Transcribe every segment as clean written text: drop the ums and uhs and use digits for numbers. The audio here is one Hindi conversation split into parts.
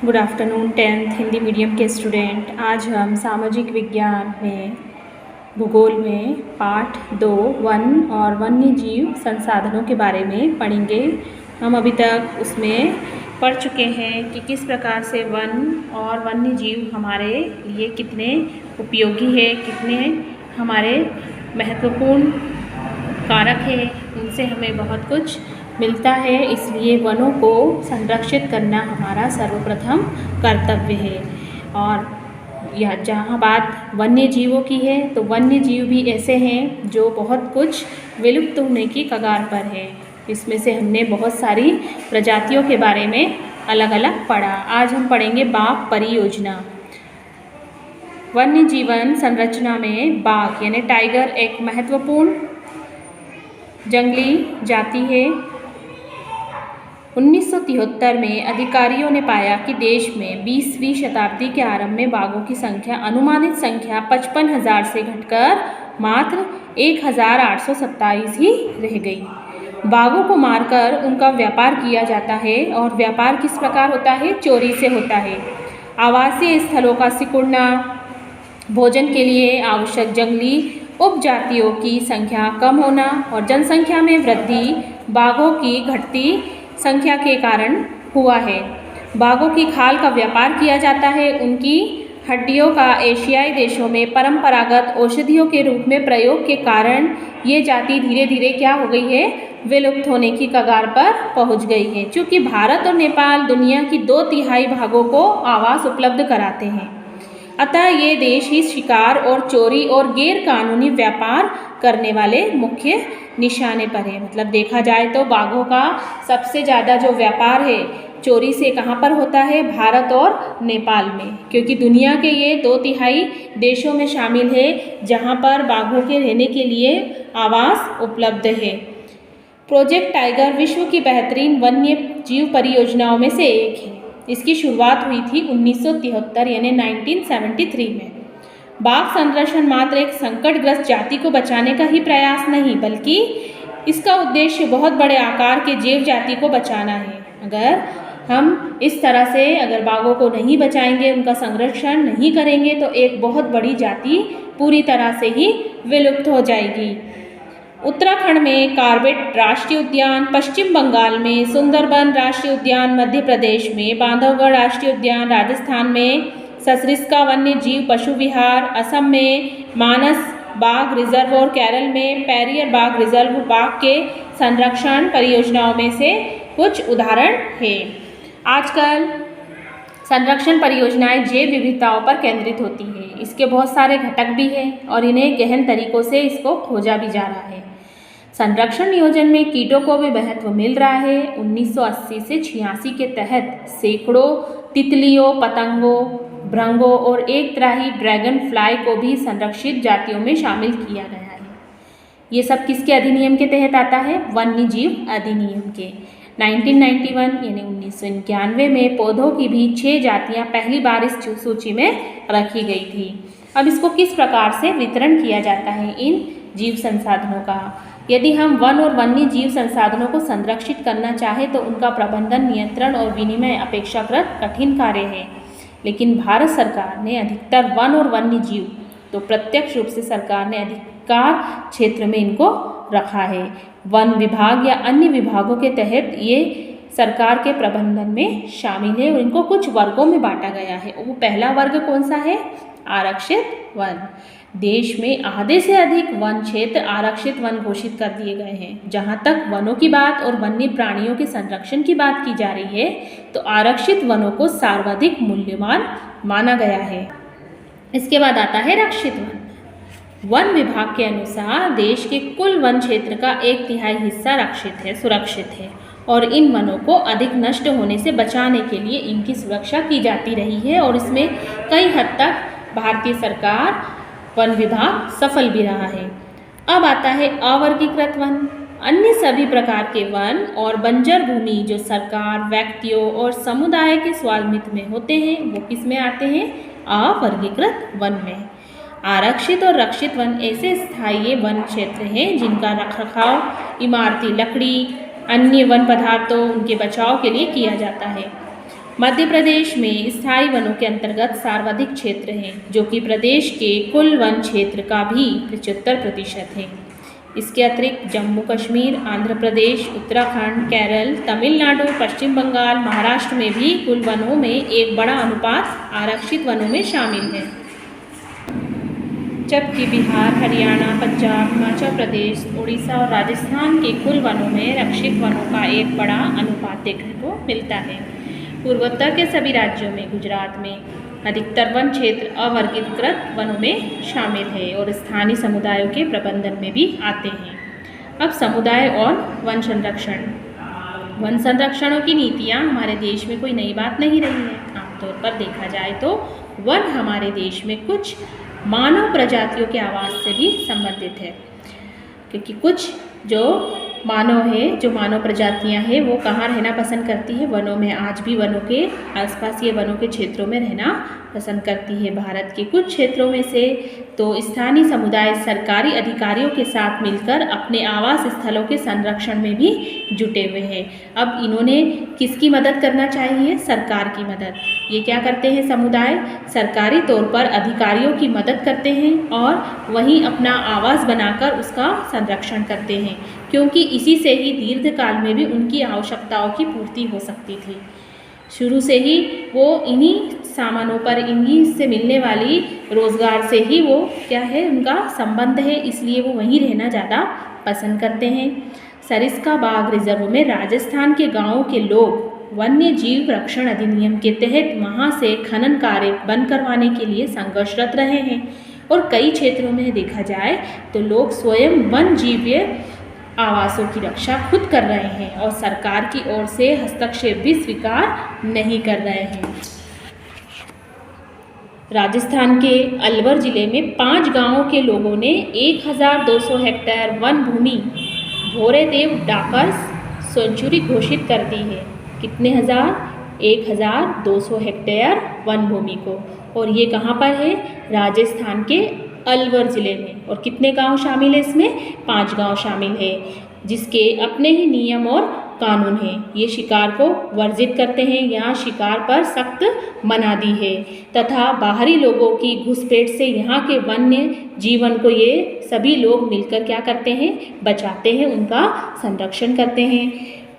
Good afternoon 10th Hindi medium के स्टूडेंट। आज हम सामाजिक विज्ञान में भूगोल में पाठ 2 वन और वन्य जीव संसाधनों के बारे में पढ़ेंगे। हम अभी तक उसमें पढ़ चुके हैं कि किस प्रकार से वन और वन्य जीव हमारे लिए कितने उपयोगी है, कितने हमारे महत्वपूर्ण कारक है, उनसे हमें बहुत कुछ मिलता है। इसलिए वनों को संरक्षित करना हमारा सर्वप्रथम कर्तव्य है। और यह जहाँ बात वन्य जीवों की है तो वन्य जीव भी ऐसे हैं जो बहुत कुछ विलुप्त होने की कगार पर है। इसमें से हमने बहुत सारी प्रजातियों के बारे में अलग अलग पढ़ा। आज हम पढ़ेंगे बाघ परियोजना। वन्य जीवन संरचना में बाघ यानी टाइगर एक महत्वपूर्ण जंगली जाति है। 1973 में अधिकारियों ने पाया कि देश में 20वीं शताब्दी के आरंभ में बाघों की संख्या अनुमानित संख्या 55,000 से घटकर मात्र 1,827 ही रह गई। बाघों को मारकर उनका व्यापार किया जाता है और व्यापार किस प्रकार होता है? चोरी से होता है। आवासीय स्थलों का सिकुड़ना, भोजन के लिए आवश्यक जंगली उपजातियों की संख्या कम होना और जनसंख्या में वृद्धि बाघों की घटती संख्या के कारण हुआ है। बाघों की खाल का व्यापार किया जाता है। उनकी हड्डियों का एशियाई देशों में परंपरागत औषधियों के रूप में प्रयोग के कारण ये जाति धीरे धीरे क्या हो गई है? विलुप्त होने की कगार पर पहुंच गई है। क्योंकि भारत और नेपाल दुनिया की 2/3 भागों को आवास उपलब्ध कराते हैं, अतः ये देश ही शिकार और चोरी और गैर कानूनी व्यापार करने वाले मुख्य निशाने पर है। मतलब देखा जाए तो बाघों का सबसे ज़्यादा जो व्यापार है चोरी से कहाँ पर होता है? भारत और नेपाल में। क्योंकि दुनिया के ये 2/3 देशों में शामिल है जहाँ पर बाघों के रहने के लिए आवास उपलब्ध है। प्रोजेक्ट टाइगर विश्व की बेहतरीन वन्य जीव परियोजनाओं में से एक है। इसकी शुरुआत हुई थी 1973 यानी 1973 में। बाघ संरक्षण मात्र एक संकटग्रस्त जाति को बचाने का ही प्रयास नहीं, बल्कि इसका उद्देश्य बहुत बड़े आकार के जीव जाति को बचाना है। अगर हम इस तरह से अगर बाघों को नहीं बचाएंगे, उनका संरक्षण नहीं करेंगे तो एक बहुत बड़ी जाति पूरी तरह से ही विलुप्त हो जाएगी। उत्तराखंड में कार्बेट राष्ट्रीय उद्यान, पश्चिम बंगाल में सुंदरबन राष्ट्रीय उद्यान, मध्य प्रदेश में बांधवगढ़ राष्ट्रीय उद्यान, राजस्थान में सरिस्का वन्य जीव पशु विहार, असम में मानस बाघ रिजर्व और केरल में पेरियर बाघ रिजर्व बाघ के संरक्षण परियोजनाओं में से कुछ उदाहरण हैं। आजकल संरक्षण परियोजनाएं जैव विविधताओं पर केंद्रित होती हैं। इसके बहुत सारे घटक भी हैं और इन्हें गहन तरीकों से इसको खोजा भी जा रहा है। संरक्षण नियोजन में कीटों को भी महत्व मिल रहा है। 1980 से 86 के तहत सैकड़ों तितलियों, पतंगों, भृंगों और एक तिहाई ड्रैगन फ्लाई को भी संरक्षित जातियों में शामिल किया गया है। ये सब किसके अधिनियम के तहत आता है? वन्य जीव अधिनियम के। 1991 यानी 1991 में पौधों की भी 6 जातियाँ पहली बार इस सूची में रखी गई थी। अब इसको किस प्रकार से वितरण किया जाता है इन जीव संसाधनों का? यदि हम वन और वन्य जीव संसाधनों को संरक्षित करना चाहें तो उनका प्रबंधन, नियंत्रण और विनिमय अपेक्षाकृत कठिन कार्य है। लेकिन भारत सरकार ने अधिकतर वन और वन्य जीव तो प्रत्यक्ष रूप से सरकार ने अधिकार क्षेत्र में इनको रखा है। वन विभाग या अन्य विभागों के तहत ये सरकार के प्रबंधन में शामिल है और इनको कुछ वर्गों में बांटा गया है। वो पहला वर्ग कौन सा है? आरक्षित वन। देश में आधे से अधिक वन क्षेत्र आरक्षित वन घोषित कर दिए गए हैं। जहाँ तक वनों की बात और वन्य प्राणियों के संरक्षण की बात की जा रही है तो आरक्षित वनों को सर्वाधिक मूल्यवान माना गया है। इसके बाद आता है रक्षित वन। वन विभाग के अनुसार देश के कुल वन क्षेत्र का 1/3 हिस्सा रक्षित है, सुरक्षित है और इन वनों को अधिक नष्ट होने से बचाने के लिए इनकी सुरक्षा की जाती रही है और इसमें कई हद तक भारतीय सरकार वन विभाग सफल भी रहा है। अब आता है अवर्गीकृत वन। अन्य सभी प्रकार के वन और बंजर भूमि जो सरकार, व्यक्तियों और समुदाय के स्वामित्व में होते हैं वो किस में आते हैं? अवर्गीकृत वन में। आरक्षित और रक्षित वन ऐसे स्थायी वन क्षेत्र हैं जिनका रखरखाव इमारती लकड़ी, अन्य वन पदार्थों, उनके बचाव के लिए किया जाता है। मध्य प्रदेश में स्थायी वनों के अंतर्गत सर्वाधिक क्षेत्र हैं, जो कि प्रदेश के कुल वन क्षेत्र का भी 75% है। इसके अतिरिक्त जम्मू कश्मीर, आंध्र प्रदेश, उत्तराखंड, केरल, तमिलनाडु, पश्चिम बंगाल, महाराष्ट्र में भी कुल वनों में एक बड़ा अनुपात आरक्षित वनों में शामिल है। जबकि बिहार, हरियाणा, पंजाब, हिमाचल प्रदेश, उड़ीसा और राजस्थान के कुल वनों में रक्षित वनों का एक बड़ा अनुपात देखने को मिलता है। पूर्वोत्तर के सभी राज्यों में गुजरात में अधिकतर वन क्षेत्र अवर्गीकृत वनों में शामिल है और स्थानीय समुदायों के प्रबंधन में भी आते हैं। अब समुदाय और वन संरक्षण। वन संरक्षणों की नीतियाँ हमारे देश में कोई नई बात नहीं रही है। आमतौर पर देखा जाए तो वन हमारे देश में कुछ मानव प्रजातियों के आवास से भी संबंधित है, क्योंकि कुछ जो मानव प्रजातियां हैं वो कहाँ रहना पसंद करती है? वनों में। आज भी वनों के आसपास, ये वनों के क्षेत्रों में रहना पसंद करती है। भारत के कुछ क्षेत्रों में से तो स्थानीय समुदाय सरकारी अधिकारियों के साथ मिलकर अपने आवास स्थलों के संरक्षण में भी जुटे हुए हैं। अब इन्होंने किसकी मदद करना चाहिए? सरकार की मदद। ये क्या करते हैं? समुदाय सरकारी तौर पर अधिकारियों की मदद करते हैं और वहीं अपना आवास बनाकर उसका संरक्षण करते हैं, क्योंकि इसी से ही दीर्घकाल में भी उनकी आवश्यकताओं की पूर्ति हो सकती थी। शुरू से ही वो इन्हीं सामानों पर, इन्हीं से मिलने वाली रोज़गार से ही वो क्या है, उनका संबंध है, इसलिए वो वहीं रहना ज़्यादा पसंद करते हैं। सरिस्का बाघ रिजर्व में राजस्थान के गांवों के लोग वन्य जीव रक्षण अधिनियम के तहत वहाँ से खनन कार्य बंद करवाने के लिए संघर्षरत रहे हैं और कई क्षेत्रों में देखा जाए तो लोग स्वयं वन जीवीय आवासों की रक्षा खुद कर रहे हैं और सरकार की ओर से हस्तक्षेप भी स्वीकार नहीं कर रहे हैं। राजस्थान के अलवर जिले में 5 गांवों के लोगों ने 1200 हेक्टेयर वन भूमि भोरेदेव डाकर्स सेंचुरी घोषित कर दी है। कितने हजार? 1200 हेक्टेयर वन भूमि को। और ये कहाँ पर है? राजस्थान के अलवर ज़िले में। और कितने गांव शामिल है इसमें? 5 गांव शामिल है, जिसके अपने ही नियम और कानून हैं। ये शिकार को वर्जित करते हैं, यहाँ शिकार पर सख्त मनाही है तथा बाहरी लोगों की घुसपैठ से यहाँ के वन्य जीवन को ये सभी लोग मिलकर क्या करते हैं? बचाते हैं, उनका संरक्षण करते हैं।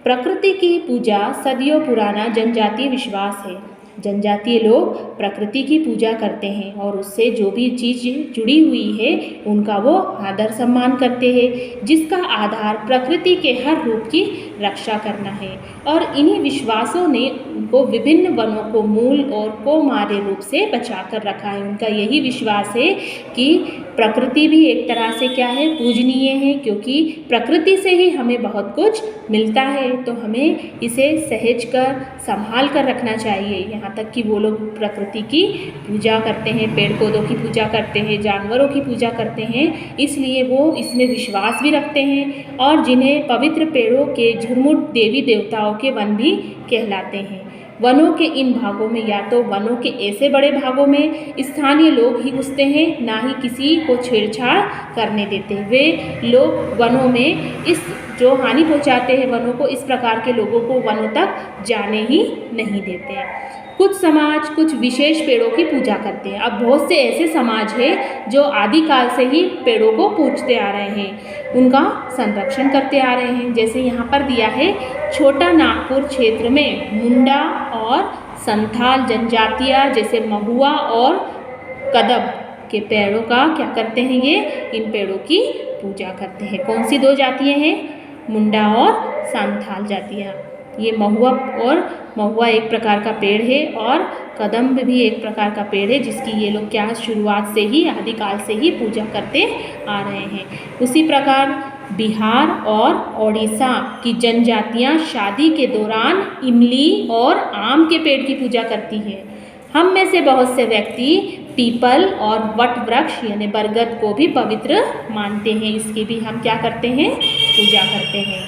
प्रकृति की पूजा सदियों पुराना जनजातीय विश्वास है। जनजातीय लोग प्रकृति की पूजा करते हैं और उससे जो भी चीज़ जुड़ी हुई है उनका वो आदर सम्मान करते हैं, जिसका आधार प्रकृति के हर रूप की रक्षा करना है। और इन्हीं विश्वासों ने उनको विभिन्न वनों को मूल और कौमार्य रूप से बचा कर रखा है। उनका यही विश्वास है कि प्रकृति भी एक तरह से क्या है? पूजनीय है, क्योंकि प्रकृति से ही हमें बहुत कुछ मिलता है, तो हमें इसे सहेज कर संभाल कर रखना चाहिए। यहाँ तक कि वो लोग प्रकृति की पूजा करते हैं, पेड़ पौधों की पूजा करते हैं, जानवरों की पूजा करते हैं, इसलिए वो इसमें विश्वास भी रखते हैं और जिन्हें पवित्र पेड़ों के झुरमुट देवी देवताओं के वन भी कहलाते हैं। वनों के इन भागों में या तो वनों के ऐसे बड़े भागों में स्थानीय लोग ही घुसते हैं, ना ही किसी को छेड़छाड़ करने देते। वे लोग वनों में इस जो हानि पहुंचाते हैं वनों को, इस प्रकार के लोगों को वनों तक जाने ही नहीं देते। कुछ समाज कुछ विशेष पेड़ों की पूजा करते हैं। अब बहुत से ऐसे समाज हैं जो आदिकाल से ही पेड़ों को पूजते आ रहे हैं, उनका संरक्षण करते आ रहे हैं। जैसे यहाँ पर दिया है, छोटा नागपुर क्षेत्र में मुंडा और संथाल जनजातियाँ जैसे महुआ और कदम के पेड़ों का क्या करते हैं? ये इन पेड़ों की पूजा करते हैं। कौन सी 2 जातियाँ हैं? मुंडा और संथाल जातियाँ। ये महुआ एक प्रकार का पेड़ है और कदम भी एक प्रकार का पेड़ है, जिसकी ये लोग क्या शुरुआत से ही, आदिकाल से ही पूजा करते आ रहे हैं। उसी प्रकार बिहार और ओडिशा की जनजातियां शादी के दौरान इमली और आम के पेड़ की पूजा करती हैं। हम में से बहुत से व्यक्ति पीपल और वट वृक्ष यानी बरगद को भी पवित्र मानते हैं, इसकी भी हम क्या करते हैं? पूजा करते हैं।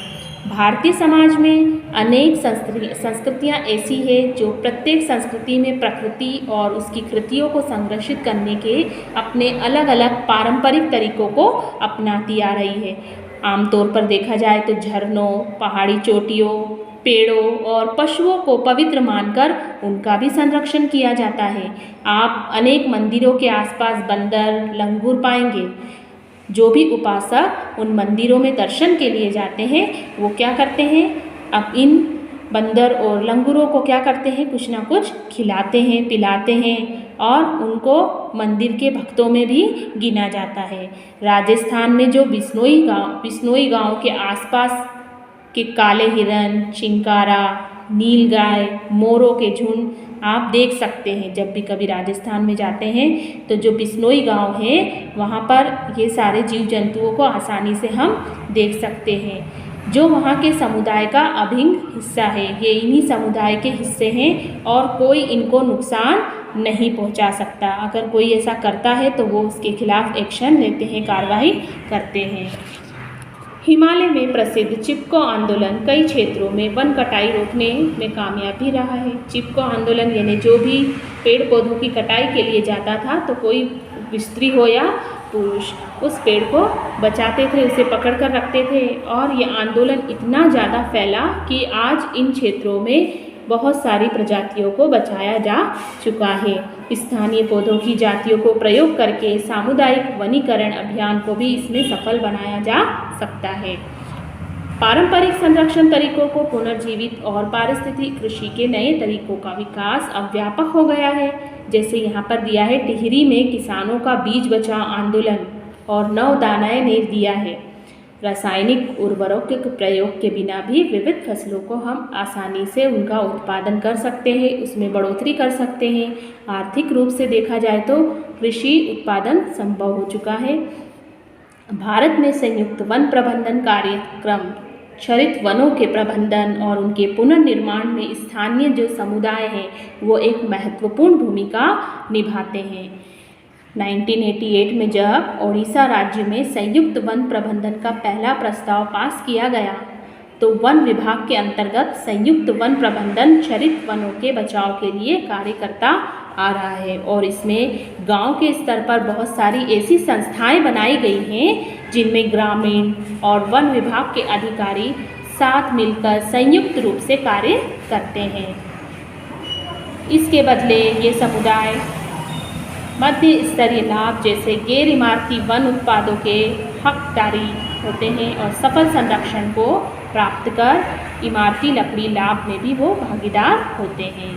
भारतीय समाज में अनेक संस्कृतियाँ ऐसी है जो प्रत्येक संस्कृति में प्रकृति और उसकी कृतियों को संरक्षित करने के अपने अलग अलग पारंपरिक तरीकों को अपनाती आ रही है। आमतौर पर देखा जाए तो झरनों, पहाड़ी चोटियों पेड़ों और पशुओं को पवित्र मानकर उनका भी संरक्षण किया जाता है। आप अनेक मंदिरों के आसपास बंदर, लंगूर पाएंगे। जो भी उपासक उन मंदिरों में दर्शन के लिए जाते हैं वो क्या करते हैं, अब इन बंदर और लंगूरों को क्या करते हैं, कुछ ना कुछ खिलाते हैं, पिलाते हैं और उनको मंदिर के भक्तों में भी गिना जाता है। राजस्थान में जो बिश्नोई गांव के आसपास के काले हिरन, चिंकारा, नीलगाय, मोरों के झुंड आप देख सकते हैं। जब भी कभी राजस्थान में जाते हैं तो जो बिश्नोई गांव है वहाँ पर ये सारे जीव जंतुओं को आसानी से हम देख सकते हैं। जो वहाँ के समुदाय का अभिन्न हिस्सा है, ये इन्हीं समुदाय के हिस्से हैं और कोई इनको नुकसान नहीं पहुँचा सकता। अगर कोई ऐसा करता है तो वो उसके खिलाफ एक्शन लेते हैं, कार्रवाई करते हैं। हिमालय में प्रसिद्ध चिपको आंदोलन कई क्षेत्रों में वन कटाई रोकने में कामयाब भी रहा है। चिपको आंदोलन यानी जो भी पेड़ पौधों की कटाई के लिए जाता था तो कोई स्त्री हो या पुरुष उस पेड़ को बचाते थे, उसे पकड़ कर रखते थे और ये आंदोलन इतना ज़्यादा फैला कि आज इन क्षेत्रों में बहुत सारी प्रजातियों को बचाया जा चुका है। स्थानीय पौधों की जातियों को प्रयोग करके सामुदायिक वनीकरण अभियान को भी इसमें सफल बनाया जा सकता है। पारंपरिक संरक्षण तरीकों को पुनर्जीवित और पारिस्थितिक कृषि के नए तरीकों का विकास अब व्यापक हो गया है। जैसे यहाँ पर दिया है, टिहरी में किसानों का बीज बचाओ आंदोलन और 9 दानाएं ने दिया है। रासायनिक उर्वरकों के प्रयोग के बिना भी विविध फसलों को हम आसानी से उनका उत्पादन कर सकते हैं, उसमें बढ़ोतरी कर सकते हैं। आर्थिक रूप से देखा जाए तो कृषि उत्पादन संभव हो चुका है। भारत में संयुक्त वन प्रबंधन कार्यक्रम क्षरित वनों के प्रबंधन और उनके पुनर्निर्माण में स्थानीय जो समुदाय हैं वो एक महत्वपूर्ण भूमिका निभाते हैं। 1988 में जब ओडिशा राज्य में संयुक्त वन प्रबंधन का पहला प्रस्ताव पास किया गया तो वन विभाग के अंतर्गत संयुक्त वन प्रबंधन क्षरित वनों के बचाव के लिए कार्य करता आ रहा है और इसमें गांव के स्तर पर बहुत सारी ऐसी संस्थाएं बनाई गई हैं जिनमें ग्रामीण और वन विभाग के अधिकारी साथ मिलकर संयुक्त रूप से कार्य करते हैं। इसके बदले ये समुदाय मध्य स्तरीय लाभ जैसे गैर इमारती वन उत्पादों के हकदारी होते हैं और सफल संरक्षण को प्राप्त कर इमारती लकड़ी लाभ में भी वो भागीदार होते हैं।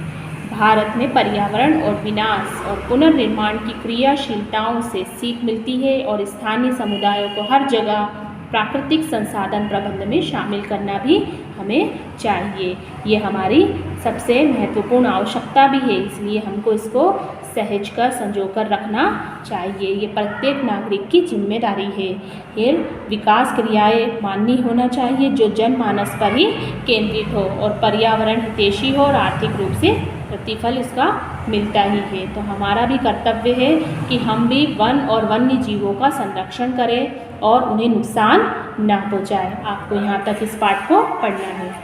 भारत में पर्यावरण और विनाश और पुनर्निर्माण की क्रियाशीलताओं से सीख मिलती है और स्थानीय समुदायों को हर जगह प्राकृतिक संसाधन प्रबंधन में शामिल करना भी हमें चाहिए। ये हमारी सबसे महत्वपूर्ण आवश्यकता भी है, इसलिए हमको इसको सहेज कर संजो कर रखना चाहिए। ये प्रत्येक नागरिक की जिम्मेदारी है। ये विकास क्रियाएं माननीय होना चाहिए जो जनमानस पर ही केंद्रित हो और पर्यावरण हितैषी हो और आर्थिक रूप से प्रतिफल इसका मिलता ही है। तो हमारा भी कर्तव्य है कि हम भी वन और वन्य जीवों का संरक्षण करें और उन्हें नुकसान न पहुंचाएं। आपको यहाँ तक इस पाठ को पढ़ना है।